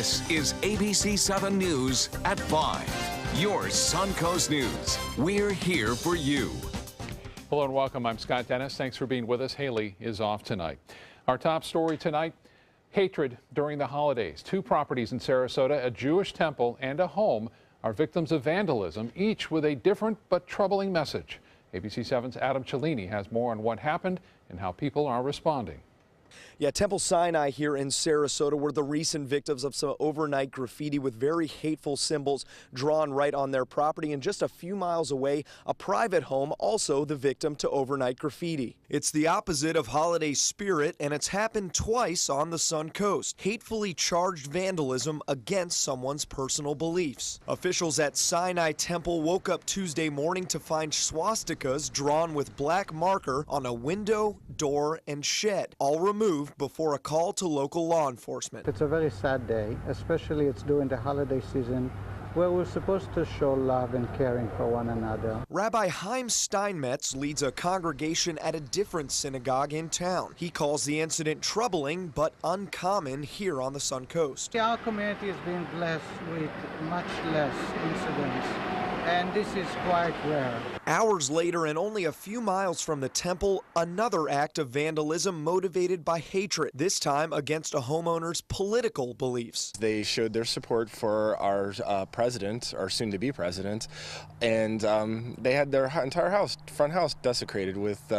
This is ABC7 News at 5. Your Suncoast News. We're here for you. Hello and welcome. I'm Scott Dennis. Thanks for being with us. Haley is off tonight. Our top story tonight, hatred during the holidays. Two properties in Sarasota, a Jewish temple and a home, are victims of vandalism, each with a different but troubling message. ABC7's Adam Cellini has more on what happened and how people are responding. Yeah, Temple Sinai here in Sarasota were the recent victims of some overnight graffiti with very hateful symbols drawn right on their property. And just a few miles away, a private home also the victim to overnight graffiti. It's the opposite of holiday spirit, and it's happened twice on the Sun Coast. Hatefully charged vandalism against someone's personal beliefs. Officials at Sinai Temple woke up Tuesday morning to find swastikas drawn with black marker on a window, door, and shed, all removed before a call to local law enforcement. It's a very sad day, especially it's during the holiday season where we're supposed to show love and caring for one another. Rabbi Chaim Steinmetz leads a congregation at a different synagogue in town. He calls the incident troubling but uncommon here on the Sun Coast. Our community is being blessed with much less incidents, and this is quite rare. Hours later, and only a few miles from the temple, another act of vandalism motivated by hatred, this time against a homeowner's political beliefs. They showed their support for our president, or soon-to-be president, and they had their entire house, front house, desecrated with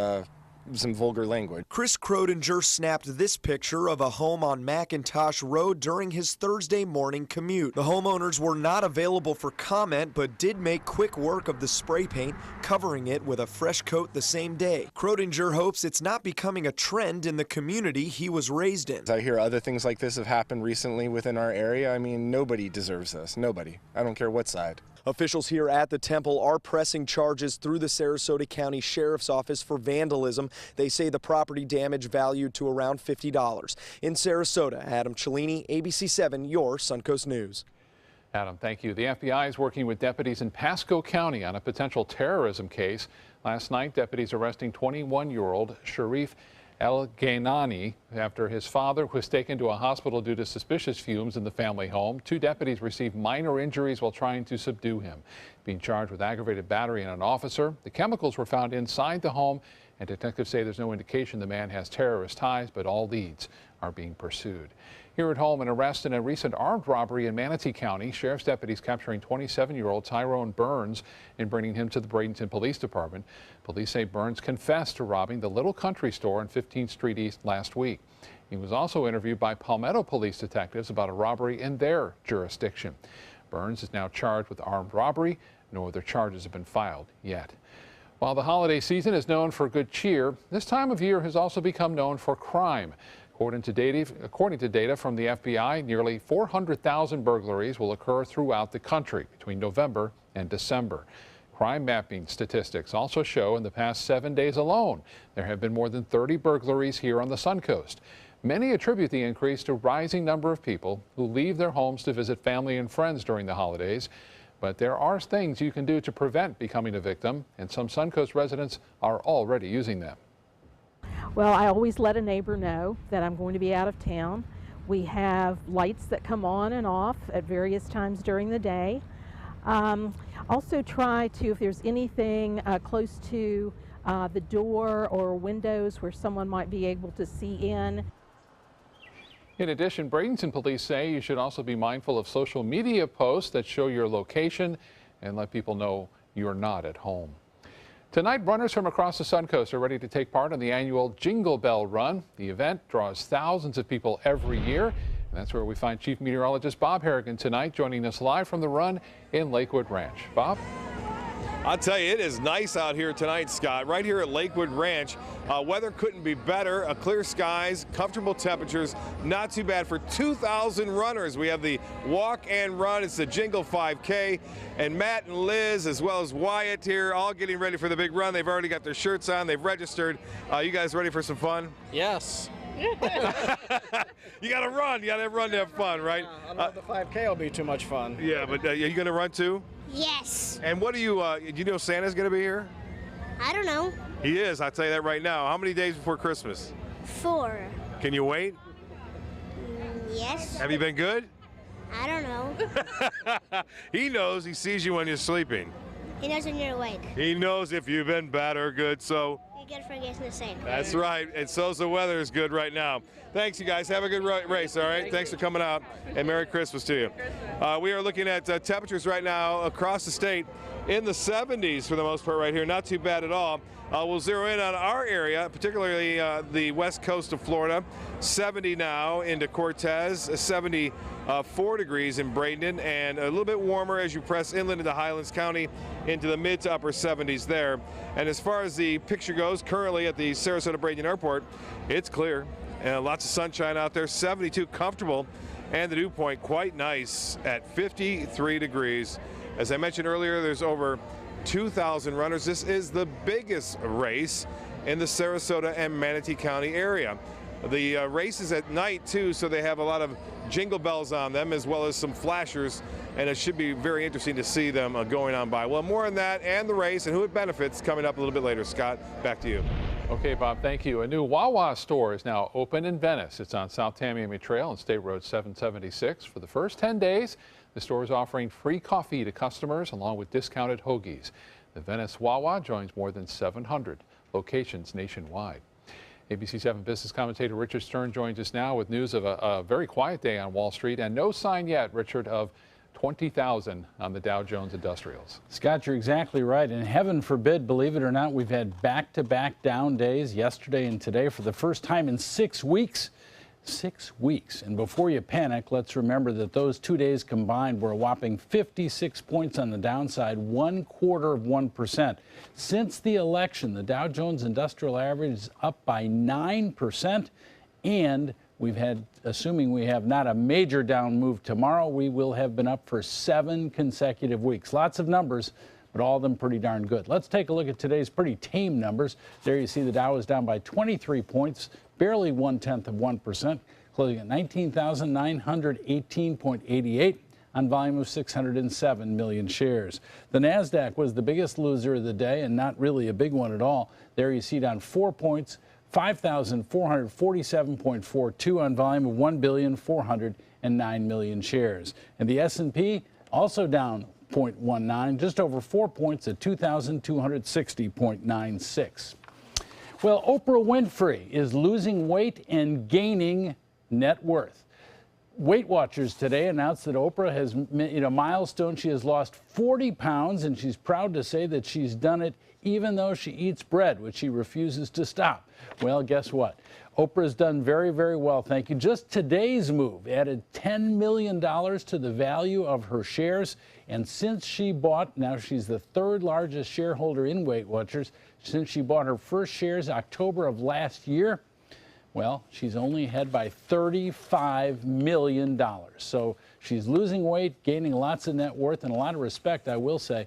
some vulgar language. Chris Crodinger snapped this picture of a home on McIntosh Road during his Thursday morning commute. The homeowners were not available for comment, but did make quick work of the spray paint, covering it with a fresh coat the same day. Crodinger hopes it's not becoming a trend in the community he was raised in. I hear other things like this have happened recently within our area. I mean, nobody deserves this. Nobody. I don't care what side. Officials here at the temple are pressing charges through the Sarasota County Sheriff's Office for vandalism. They say the property damage valued to around $50. In Sarasota, Adam Cellini, ABC7, your Suncoast News. Adam, thank you. The FBI is working with deputies in Pasco County on a potential terrorism case. Last night, deputies arresting 21-year-old Sharif El-Ghainani after his father was taken to a hospital due to suspicious fumes in the family home. Two deputies received minor injuries while trying to subdue him. Being charged with aggravated battery on an officer. The chemicals were found inside the home, and detectives say there's no indication the man has terrorist ties, but all leads are being pursued. Here at home, an arrest in a recent armed robbery in Manatee County. Sheriff's deputies capturing 27-year-old Tyrone Burns and bringing him to the Bradenton Police Department. Police say Burns confessed to robbing the Little Country Store on 15th Street East last week. He was also interviewed by Palmetto police detectives about a robbery in their jurisdiction. Burns is now charged with armed robbery. No other charges have been filed yet. While the holiday season is known for good cheer, this time of year has also become known for crime. According to data from the FBI, nearly 400,000 burglaries will occur throughout the country between November and December. Crime mapping statistics also show in the past 7 days alone, there have been more than 30 burglaries here on the Sun Coast. Many attribute the increase to a rising number of people who leave their homes to visit family and friends during the holidays. But there are things you can do to prevent becoming a victim, and some Sun Coast residents are already using them. Well, I always let a neighbor know that I'm going to be out of town. We have lights that come on and off at various times during the day. Also try to, if there's anything close to the door or windows where someone might be able to see in. In addition, Bradenton police say you should also be mindful of social media posts that show your location and let people know you're not at home. Tonight, runners from across the Sun Coast are ready to take part in the annual Jingle Bell Run. The event draws thousands of people every year, and that's where we find Chief Meteorologist Bob Harrigan tonight, joining us live from the run in Lakewood Ranch. Bob? I'll tell you, it is nice out here tonight, Scott. Right here at Lakewood Ranch, weather couldn't be better. Clear skies, comfortable temperatures, not too bad for 2,000 runners. We have the walk and run. It's the Jingle 5K, and Matt and Liz, as well as Wyatt here, all getting ready for the big run. They've already got their shirts on. They've registered. You guys ready for some fun? Yes. You got to run. You got to run to have fun, right? I know the 5K will be too much fun. Yeah, but are you going to run too? Yes. And what do you know Santa's going to be here? I don't know. He is, I'll tell you that right now. How many days before Christmas? 4. Can you wait? Yes. Have you been good? I don't know. He knows. He sees you when you're sleeping. He knows when you're awake. He knows if you've been bad or good, so You're good for guessing the same. that's right. And so's the weather is good right now. Thanks, you guys. Have a good race, all right? Thanks for coming out, and Merry Christmas to you. We are looking at temperatures right now across the state in the 70s for the most part right here. Not too bad at all. We'll zero in on our area, particularly the west coast of Florida. 70 now into Cortez, 74 degrees in Bradenton, and a little bit warmer as you press inland into Highlands County into the mid to upper 70s there. And as far as the picture goes, currently at the Sarasota Bradenton Airport, it's clear and lots of sunshine out there. 72 comfortable, and the dew point quite nice at 53 degrees. As I mentioned earlier, there's over 2,000 runners. This is the biggest race in the Sarasota and Manatee County area. The race is at night too, so they have a lot of jingle bells on them as well as some flashers, and it should be very interesting to see them going on by. Well, more on that and the race and who it benefits coming up a little bit later. Scott, back to you. Okay, Bob, thank you. A new Wawa store is now open in Venice. It's on South Tamiami Trail and State Road 776. For the first 10 days, the store is offering free coffee to customers along with discounted hoagies. The Venice Wawa joins more than 700 locations nationwide. ABC7 business commentator Richard Stern joins us now with news of a very quiet day on Wall Street and no sign yet, Richard, of 20,000 on the Dow Jones Industrials. Scott, you're exactly right. And heaven forbid, believe it or not, we've had back-to-back down days yesterday and today for the first time in 6 weeks. 6 weeks. And before you panic, let's remember that those 2 days combined were a whopping 56 points on the downside, 0.25%. Since the election, the Dow Jones Industrial Average is up by 9%. And we've had, assuming we have not a major down move tomorrow, we will have been up for 7 consecutive weeks. Lots of numbers, but all of them pretty darn good. Let's take a look at today's pretty tame numbers. There you see the Dow is down by 23 points, barely 0.1%, closing at 19,918.88 on volume of 607 million shares. The NASDAQ was the biggest loser of the day, and not really a big one at all. There you see down 4 points, 5,447.42 on volume of 1,409 million shares. And the S&P also down 0.19, just over 4 points at 2,260.96. Well, Oprah Winfrey is losing weight and gaining net worth. Weight Watchers today announced that Oprah has hit a milestone. She has lost 40 pounds, and she's proud to say that she's done it even though she eats bread, which she refuses to stop. Well, guess what? Oprah's done very, very well, thank you. Just today's move added $10 million to the value of her shares. And since she bought, now she's the third largest shareholder in Weight Watchers, since she bought her first shares October of last year, well, she's only ahead by $35 million. So she's losing weight, gaining lots of net worth, and a lot of respect, I will say.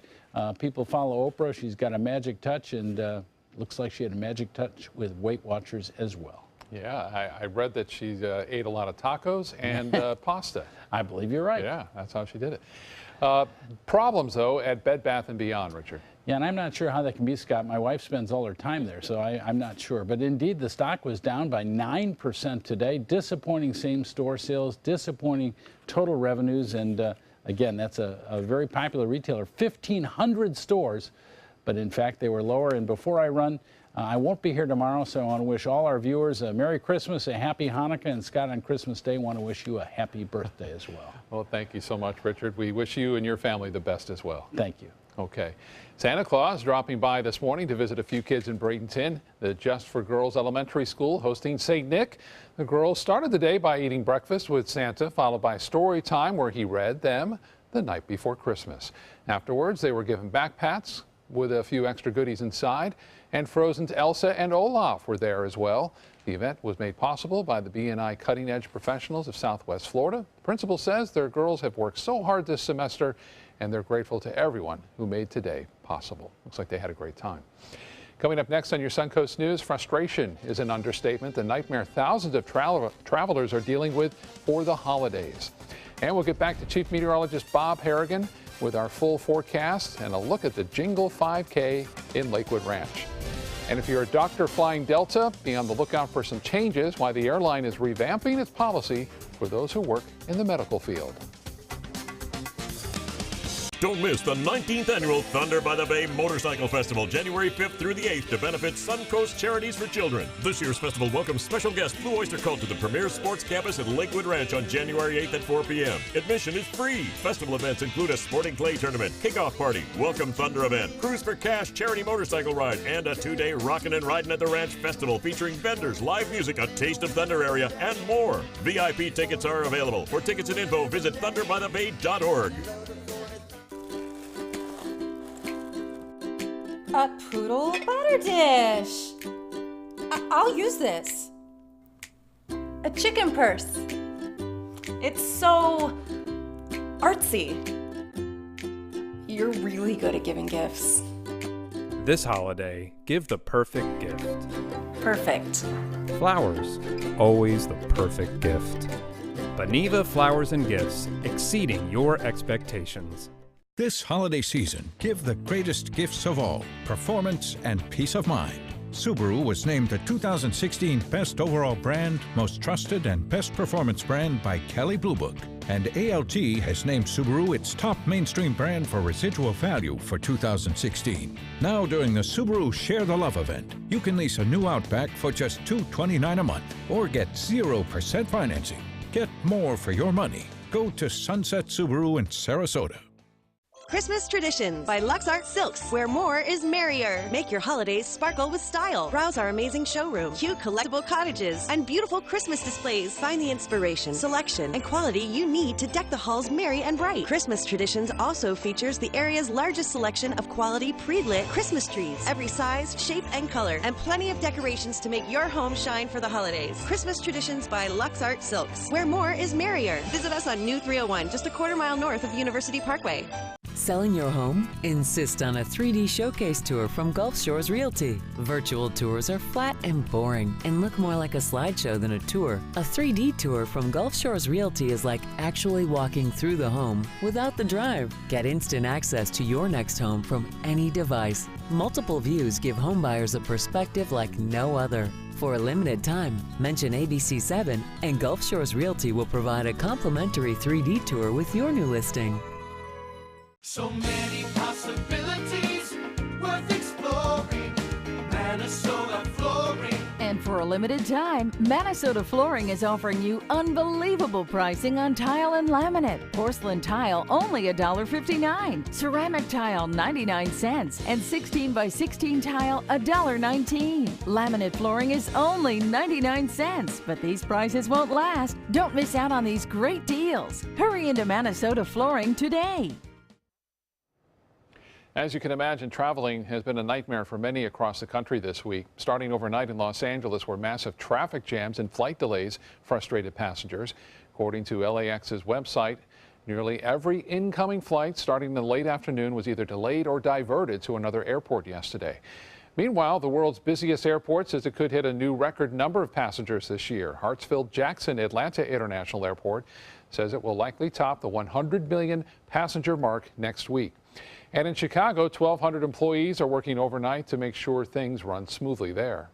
People follow Oprah. She's got a magic touch, and looks like she had a magic touch with Weight Watchers as well. Yeah, I read that she ate a lot of tacos and pasta. I believe you're right. Yeah, that's how she did it. Problems, though, at Bed Bath & Beyond, Richard. Yeah, and I'm not sure how that can be, Scott. My wife spends all her time there, so I'm not sure. But indeed, the stock was down by 9% today. Disappointing same-store sales, disappointing total revenues, and again, that's a very popular retailer. 1,500 stores, but in fact, they were lower. And before I run, I won't be here tomorrow, so I want to wish all our viewers a Merry Christmas, a Happy Hanukkah, and Scott, on Christmas Day, want to wish you a happy birthday as well. Well, thank you so much, Richard. We wish you and your family the best as well. Thank you. Okay. Santa Claus dropping by this morning to visit a few kids in Bradenton. The Just for Girls Elementary School hosting St. Nick. The girls started the day by eating breakfast with Santa, followed by story time where he read them the night before Christmas. Afterwards, they were given backpacks with a few extra goodies inside, and Frozen's Elsa and Olaf were there as well. The event was made possible by the B&I Cutting Edge Professionals of Southwest Florida. The principal says their girls have worked so hard this semester, and they're grateful to everyone who made today possible. Looks like they had a great time. Coming up next on your Suncoast News, frustration is an understatement. The nightmare thousands of travelers are dealing with for the holidays. And we'll get back to Chief Meteorologist Bob Harrigan with our full forecast and a look at the Jingle 5K in Lakewood Ranch. And if you're a doctor flying Delta, be on the lookout for some changes, why the airline is revamping its policy for those who work in the medical field. Don't miss the 19th annual Thunder by the Bay Motorcycle Festival, January 5th through the 8th, to benefit Suncoast Charities for Children. This year's festival welcomes special guest Blue Oyster Cult to the premier sports campus at Lakewood Ranch on January 8th at 4 p.m. Admission is free. Festival events include a sporting clay tournament, kickoff party, welcome Thunder event, Cruise for Cash charity motorcycle ride, and a 2-day Rockin' and Ridin' at the Ranch festival featuring vendors, live music, a taste of Thunder area, and more. VIP tickets are available. For tickets and info, visit thunderbythebay.org. A poodle butter dish. I'll use this. A chicken purse. It's so artsy. You're really good at giving gifts. This holiday, give the perfect gift. Perfect. Flowers, always the perfect gift. Beniva Flowers and Gifts, exceeding your expectations. This holiday season, give the greatest gifts of all, performance and peace of mind. Subaru was named the 2016 Best Overall Brand, Most Trusted and Best Performance Brand by Kelley Blue Book. And ALT has named Subaru its top mainstream brand for residual value for 2016. Now during the Subaru Share the Love event, you can lease a new Outback for just $229 a month or get 0% financing. Get more for your money. Go to Sunset Subaru in Sarasota. Christmas Traditions by Lux Art Silks, where more is merrier. Make your holidays sparkle with style. Browse our amazing showroom, cute collectible cottages, and beautiful Christmas displays. Find the inspiration, selection, and quality you need to deck the halls merry and bright. Christmas Traditions also features the area's largest selection of quality pre-lit Christmas trees, every size, shape, and color, and plenty of decorations to make your home shine for the holidays. Christmas Traditions by Lux Art Silks, where more is merrier. Visit us on New 301, just a quarter-mile north of University Parkway. Selling your home? Insist on a 3D showcase tour from Gulf Shores Realty. Virtual tours are flat and boring and look more like a slideshow than a tour. A 3D tour from Gulf Shores Realty is like actually walking through the home without the drive. Get instant access to your next home from any device. Multiple views give homebuyers a perspective like no other. For a limited time, mention ABC7 and Gulf Shores Realty will provide a complimentary 3D tour with your new listing. So many possibilities worth exploring. Minnesota Flooring. And for a limited time, Minnesota Flooring is offering you unbelievable pricing on tile and laminate. Porcelain tile only $1.59. Ceramic tile 99 cents. And 16 by 16 tile $1.19. Laminate flooring is only 99 cents. But these prices won't last. Don't miss out on these great deals. Hurry into Minnesota Flooring today. As you can imagine, traveling has been a nightmare for many across the country this week, starting overnight in Los Angeles, where massive traffic jams and flight delays frustrated passengers. According to LAX's website, nearly every incoming flight starting in the late afternoon was either delayed or diverted to another airport yesterday. Meanwhile, the world's busiest airport says it could hit a new record number of passengers this year. Hartsfield-Jackson Atlanta International Airport says it will likely top the 100 million passenger mark next week. And in Chicago, 1,200 employees are working overnight to make sure things run smoothly there.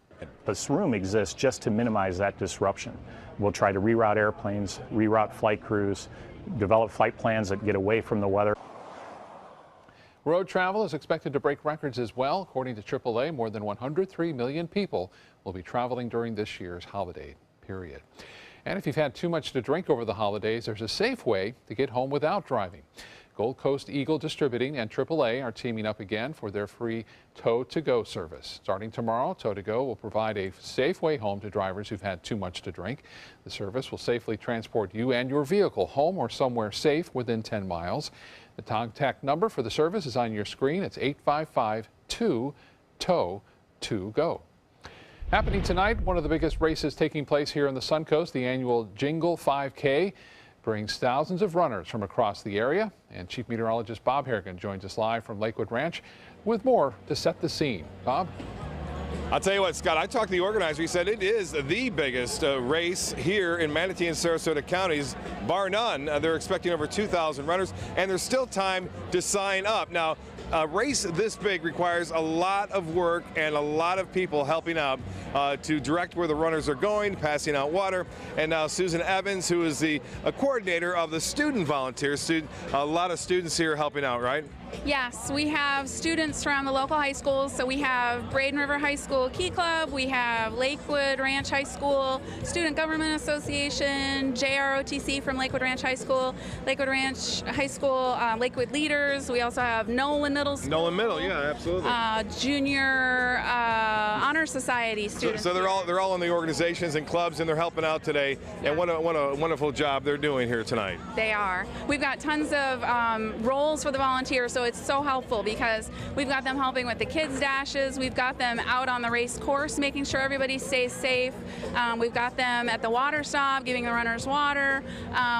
This room exists just to minimize that disruption. We'll try to reroute airplanes, reroute flight crews, develop flight plans that get away from the weather. Road travel is expected to break records as well. According to AAA, more than 103 million people will be traveling during this year's holiday period. And if you've had too much to drink over the holidays, there's a safe way to get home without driving. Gold Coast Eagle Distributing and AAA are teaming up again for their free Tow-to-Go service. Starting tomorrow, Tow-to-Go will provide a safe way home to drivers who've had too much to drink. The service will safely transport you and your vehicle home or somewhere safe within 10 miles. The contact number for the service is on your screen. It's 855-2-TOW-TO-GO. Happening tonight, one of the biggest races taking place here on the Suncoast, the annual Jingle 5K. Brings thousands of runners from across the area, and Chief Meteorologist Bob Harrigan joins us live from Lakewood Ranch with more to set the scene. Bob? I'll tell you what, Scott, I talked to the organizer. He said it is the biggest race here in Manatee and Sarasota counties, bar none. They're expecting over 2,000 runners, and there's still time to sign up. Now, a race this big requires a lot of work and a lot of people helping out to direct where the runners are going, passing out water. And now Susan Evans, who is the coordinator of the student volunteers, a lot of students here helping out, right? Yes, we have students from the local high schools. So we have Braden River High School Key Club, we have Lakewood Ranch High School, Student Government Association, JROTC from Lakewood Ranch High School, Lakewood Ranch High School, Lakewood Leaders. We also have Nolan Middle School. Nolan Middle, yeah, absolutely. Junior Honor Society students. So they're all in the organizations and clubs, and they're helping out today. And what a wonderful job they're doing here tonight. They are. We've got tons of roles for the volunteers, so it's so helpful because we've got them helping with the kids' dashes. We've got them out on the race course, making sure everybody stays safe. We've got them at the water stop, giving the runners water.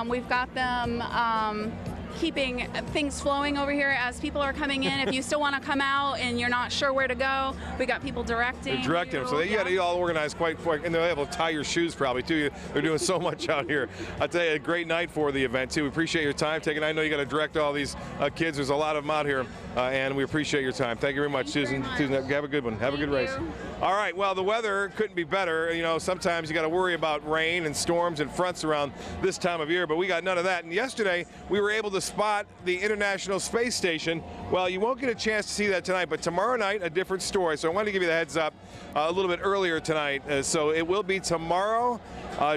We've got them keeping things flowing over here as people are coming in. If you still want to come out and you're not sure where to go, we got people directing. They're directing them, so you got to all organized quite quick, and they're able to tie your shoes probably too. They're doing so much out here. I'll tell you, a great night for the event too. We appreciate your time taking. I know you got to direct all these kids. There's a lot of them out here, and we appreciate your time. Thank you very much, Susan. Susan, have a good one. Have a good race. All right. Well, the weather couldn't be better. You know, sometimes you got to worry about rain and storms and fronts around this time of year, but we got none of that. And yesterday we were able to spot the International Space Station. Well, you won't get a chance to see that tonight, but tomorrow night, a different story. So I wanted to give you the heads up a little bit earlier tonight. So it will be tomorrow,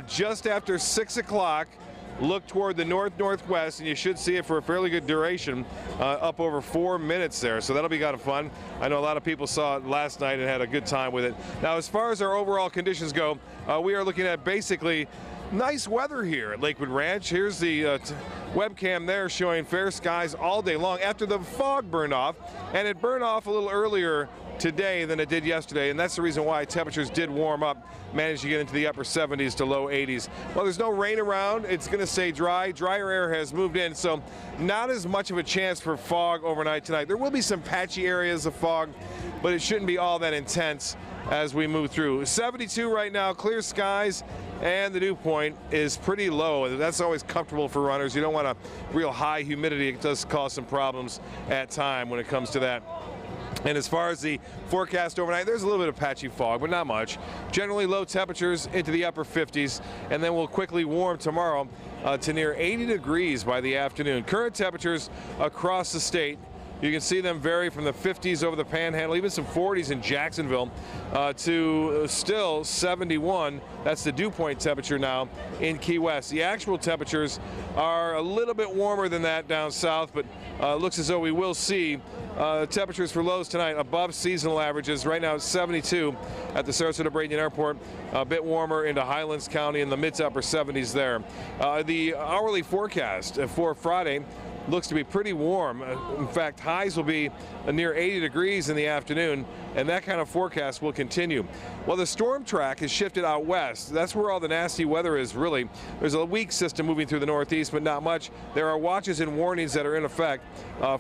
just after 6 o'clock. Look toward the north-northwest, and you should see it for a fairly good duration, up over 4 minutes there. So that'll be kind of fun. I know a lot of people saw it last night and had a good time with it. Now, as far as our overall conditions go, we are looking at basically nice weather here at Lakewood Ranch. Here's the webcam there showing fair skies all day long after the fog burned off, and it burned off a little earlier today than it did yesterday, and that's the reason why temperatures did warm up, managed to get into the upper 70s to low 80s. Well, there's no rain around. It's going to stay dry. Drier air has moved in, so not as much of a chance for fog overnight tonight. There will be some patchy areas of fog, but it shouldn't be all that intense as we move through. 72 right now, clear skies, and the dew point is pretty low. That's always comfortable for runners. You don't want a real high humidity. It does cause some problems at time when it comes to that. And as far as the forecast overnight, there's a little bit of patchy fog, but not much. Generally low temperatures into the upper 50s, and then we'll quickly warm tomorrow to near 80 degrees by the afternoon. Current temperatures across the state, you can see them vary from the 50s over the Panhandle, even some 40s in Jacksonville, to still 71. That's the dew point temperature now in Key West. The actual temperatures are a little bit warmer than that down south, but looks as though we will see temperatures for lows tonight above seasonal averages. Right now it's 72 at the Sarasota Braden Airport, a bit warmer into Highlands County in the mid to upper 70s there. The hourly forecast for Friday looks to be pretty warm. In fact, highs will be near 80 degrees in the afternoon, and that kind of forecast will continue. Well, the storm track has shifted out west. That's where all the nasty weather is, really. There's a weak system moving through the northeast, but not much. There are watches and warnings that are in effect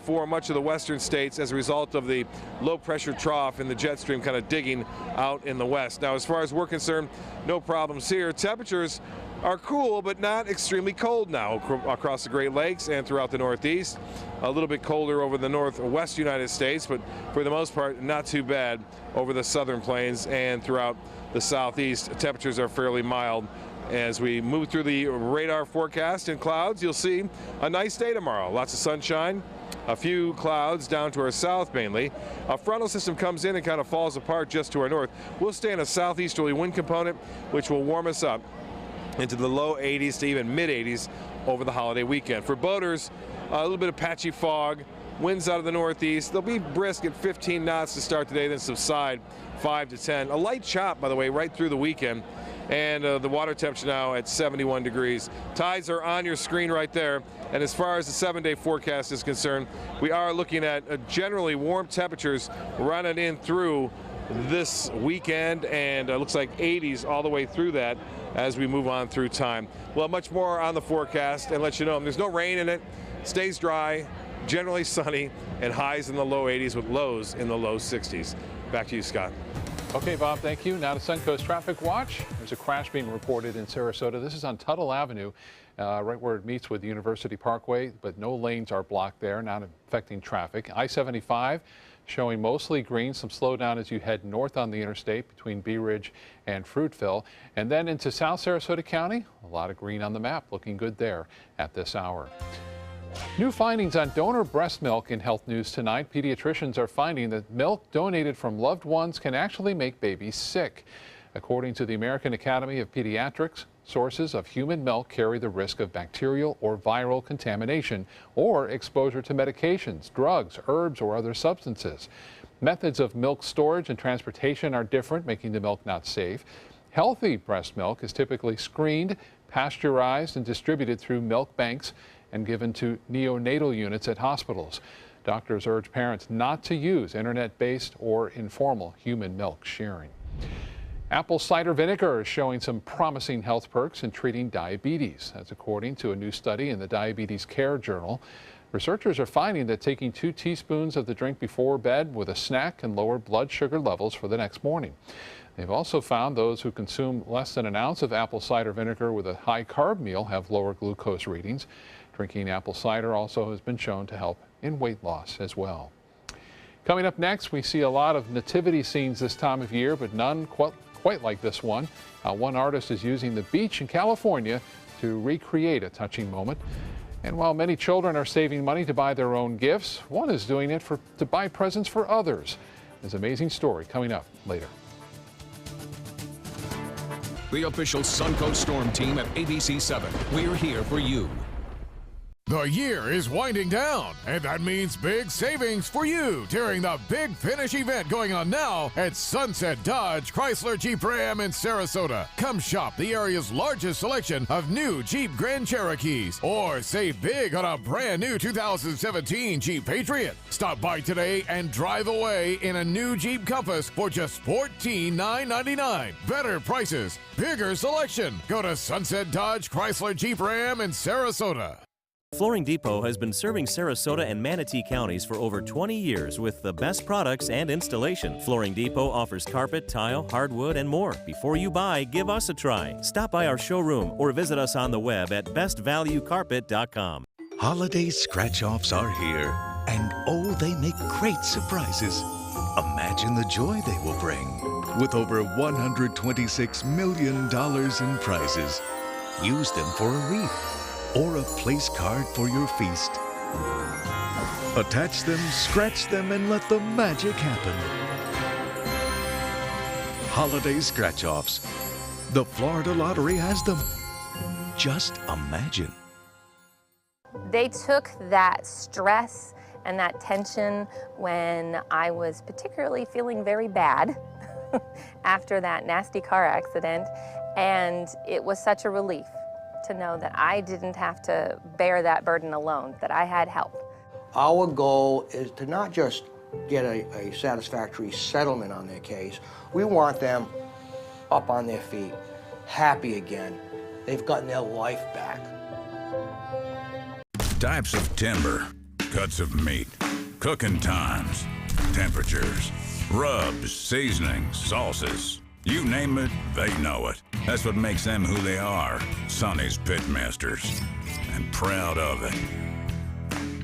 for much of the western states as a result of the low pressure trough and the jet stream kind of digging out in the west. Now, as far as we're concerned, no problems here. Temperatures are cool, but not extremely cold now across the Great Lakes and throughout the Northeast. A little bit colder over the northwest United States, but for the most part, not too bad over the southern plains and throughout the southeast. Temperatures are fairly mild. As we move through the radar forecast and clouds, you'll see a nice day tomorrow. Lots of sunshine, a few clouds down to our south mainly. A frontal system comes in and kind of falls apart just to our north. We'll stay in a southeasterly wind component, which will warm us up into the low 80s to even mid 80s over the holiday weekend. For boaters, a little bit of patchy fog, winds out of the northeast. They'll be brisk at 15 knots to start today, then subside 5 to 10. A light chop, by the way, right through the weekend. And the water temperature now at 71 degrees. Tides are on your screen right there. And as far as the 7-day forecast is concerned, we are looking at generally warm temperatures running in through this weekend, and looks like 80s all the way through that as we move on through time. Well, much more on the forecast, and let you know there's no rain in it, stays dry, generally sunny, and highs in the low 80s with lows in the low 60s. Back to you, Scott. Okay, Bob, thank you. Now to Suncoast Traffic Watch. There's a crash being reported in Sarasota. This is on Tuttle Avenue, right where it meets with University Parkway, but no lanes are blocked there, not affecting traffic. I-75 showing mostly green, some slowdown as you head north on the interstate between Bee Ridge and Fruitville. And then into South Sarasota County, a lot of green on the map, looking good there at this hour. New findings on donor breast milk in health news tonight. Pediatricians are finding that milk donated from loved ones can actually make babies sick. According to the American Academy of Pediatrics, sources of human milk carry the risk of bacterial or viral contamination or exposure to medications, drugs, herbs, or other substances. Methods of milk storage and transportation are different, making the milk not safe. Healthy breast milk is typically screened, pasteurized, and distributed through milk banks and given to neonatal units at hospitals. Doctors urge parents not to use internet-based or informal human milk sharing. Apple cider vinegar is showing some promising health perks in treating diabetes. That's according to a new study in the Diabetes Care Journal. Researchers are finding that taking 2 teaspoons of the drink before bed with a snack can lower blood sugar levels for the next morning. They've also found those who consume less than an ounce of apple cider vinegar with a high-carb meal have lower glucose readings. Drinking apple cider also has been shown to help in weight loss as well. Coming up next, we see a lot of nativity scenes this time of year, but none quite like this one. One artist is using the beach in California to recreate a touching moment. And while many children are saving money to buy their own gifts, one is doing it to buy presents for others. There's an amazing story coming up later. The official Suncoast Storm team at ABC7. We're here for you. The year is winding down, and that means big savings for you during the Big Finish event going on now at Sunset Dodge Chrysler Jeep Ram in Sarasota. Come shop the area's largest selection of new Jeep Grand Cherokees, or save big on a brand new 2017 Jeep Patriot. Stop by today and drive away in a new Jeep Compass for just $14,999. Better prices, bigger selection. Go to Sunset Dodge Chrysler Jeep Ram in Sarasota. Flooring Depot has been serving Sarasota and Manatee counties for over 20 years with the best products and installation. Flooring Depot offers carpet, tile, hardwood, and more. Before you buy, give us a try. Stop by our showroom or visit us on the web at bestvaluecarpet.com. Holiday scratch-offs are here, and oh, they make great surprises. Imagine the joy they will bring. With over $126 million in prizes, use them for a wreath or a place card for your feast. Attach them, scratch them, and let the magic happen. Holiday scratch-offs. The Florida Lottery has them. Just imagine. They took that stress and that tension when I was particularly feeling very bad after that nasty car accident, and it was such a relief to know that I didn't have to bear that burden alone, that I had help. Our goal is to not just get a satisfactory settlement on their case. We want them up on their feet, happy again. They've gotten their life back. Types of timber, cuts of meat, cooking times, temperatures, rubs, seasonings, sauces. You name it, they know it. That's what makes them who they are, Sonny's Pitmasters, and proud of it.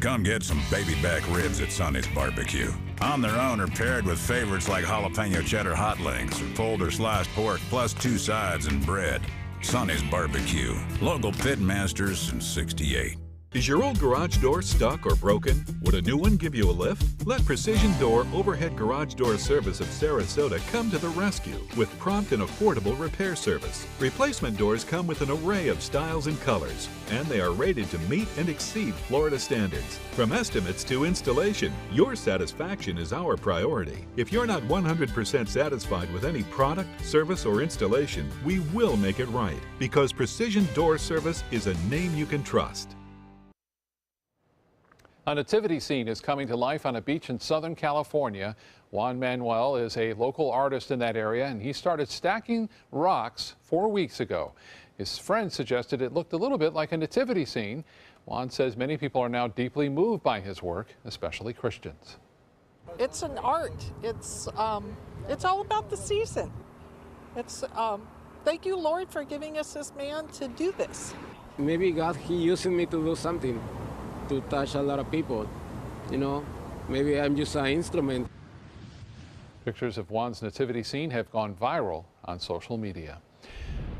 Come get some baby back ribs at Sonny's Barbecue. On their own or paired with favorites like jalapeno cheddar hot links or pulled or sliced pork plus 2 sides and bread. Sonny's Barbecue, local Pitmasters since '68. Is your old garage door stuck or broken? Would a new one give you a lift? Let Precision Door Overhead Garage Door Service of Sarasota come to the rescue with prompt and affordable repair service. Replacement doors come with an array of styles and colors, and they are rated to meet and exceed Florida standards. From estimates to installation, your satisfaction is our priority. If you're not 100% satisfied with any product, service, or installation, we will make it right, because Precision Door Service is a name you can trust. A nativity scene is coming to life on a beach in Southern California. Juan Manuel is a local artist in that area, and he started stacking rocks 4 weeks ago. His friend suggested it looked a little bit like a nativity scene. Juan says many people are now deeply moved by his work, especially Christians. It's an art. It's all about the season. It's thank you, Lord, for giving us this man to do this. Maybe God, He using me to do something, to touch a lot of people. You know, maybe I'm just an instrument. Pictures of Juan's nativity scene have gone viral on social media.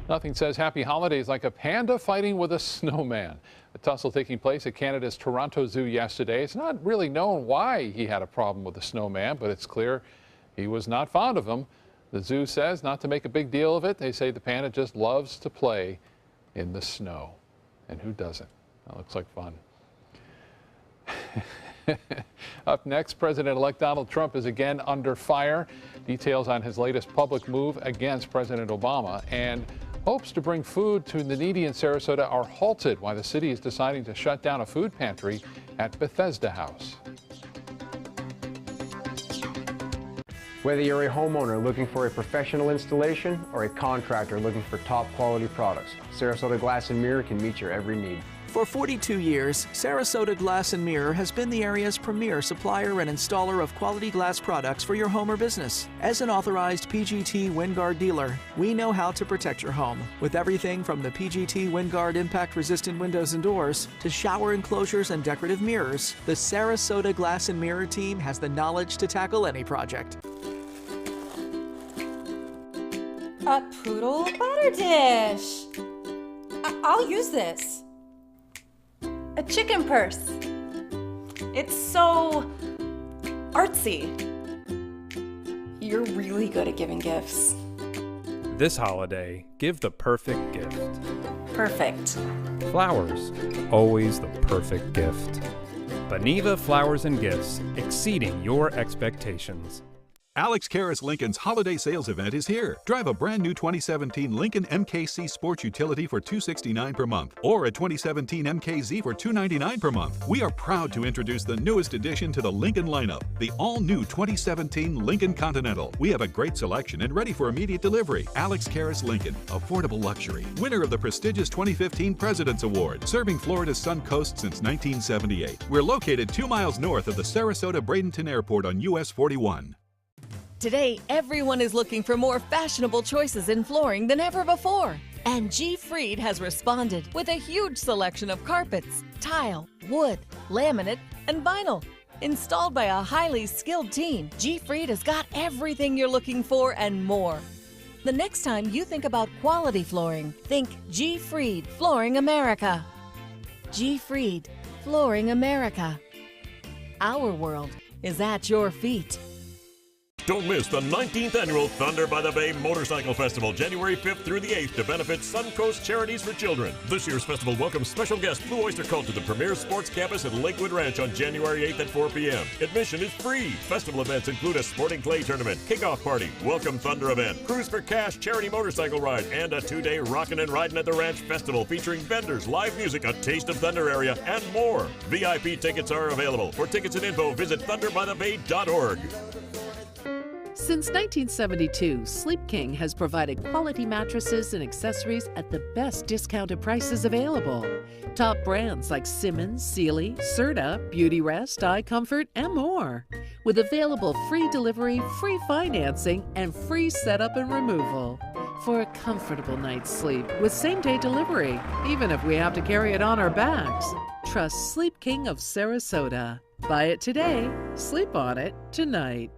Nothing says happy holidays like a panda fighting with a snowman. A tussle taking place at Canada's Toronto Zoo yesterday. It's not really known why he had a problem with the snowman, but it's clear he was not fond of him. The zoo says not to make a big deal of it. They say the panda just loves to play in the snow. And who doesn't? That looks like fun. Up next, President-elect Donald Trump is again under fire. Details on his latest public move against President Obama, and hopes to bring food to the needy in Sarasota are halted while the city is deciding to shut down a food pantry at Bethesda House. Whether you're a homeowner looking for a professional installation or a contractor looking for top quality products, Sarasota Glass and Mirror can meet your every need. For 42 years, Sarasota Glass and Mirror has been the area's premier supplier and installer of quality glass products for your home or business. As an authorized PGT WinGuard dealer, we know how to protect your home with everything from the PGT WinGuard impact-resistant windows and doors to shower enclosures and decorative mirrors. The Sarasota Glass and Mirror team has the knowledge to tackle any project. A poodle butter dish. I'll use this. A chicken purse. It's so artsy. You're really good at giving gifts. This holiday, give the perfect gift. Perfect. Flowers, always the perfect gift. Beniva Flowers and Gifts, exceeding your expectations. Alex Karras Lincoln's holiday sales event is here. Drive a brand new 2017 Lincoln MKC Sports Utility for $269 per month, or a 2017 MKZ for $299 per month. We are proud to introduce the newest addition to the Lincoln lineup, the all-new 2017 Lincoln Continental. We have a great selection and ready for immediate delivery. Alex Karras Lincoln, affordable luxury, winner of the prestigious 2015 President's Award, serving Florida's Sun Coast since 1978. We're located 2 miles north of the Sarasota-Bradenton Airport on US 41. Today, everyone is looking for more fashionable choices in flooring than ever before. And G. Fried has responded with a huge selection of carpets, tile, wood, laminate, and vinyl. Installed by a highly skilled team, G. Fried has got everything you're looking for and more. The next time you think about quality flooring, think G. Fried Flooring America. G. Fried Flooring America. Our world is at your feet. Don't miss the 19th annual Thunder by the Bay Motorcycle Festival, January 5th through the 8th, to benefit Suncoast Charities for Children. This year's festival welcomes special guest Blue Oyster Cult to the premier sports campus at Lakewood Ranch on January 8th at 4 p.m. Admission is free. Festival events include a sporting clay tournament, kickoff party, welcome Thunder event, cruise for cash charity motorcycle ride, and a 2-day rockin' and riding at the ranch festival featuring vendors, live music, a taste of Thunder area, and more. VIP tickets are available. For tickets and info, visit thunderbythebay.org. Since 1972, Sleep King has provided quality mattresses and accessories at the best discounted prices available. Top brands like Simmons, Sealy, Serta, Beautyrest, iComfort, and more. With available free delivery, free financing, and free setup and removal. For a comfortable night's sleep with same-day delivery, even if we have to carry it on our backs. Trust Sleep King of Sarasota. Buy it today, sleep on it tonight.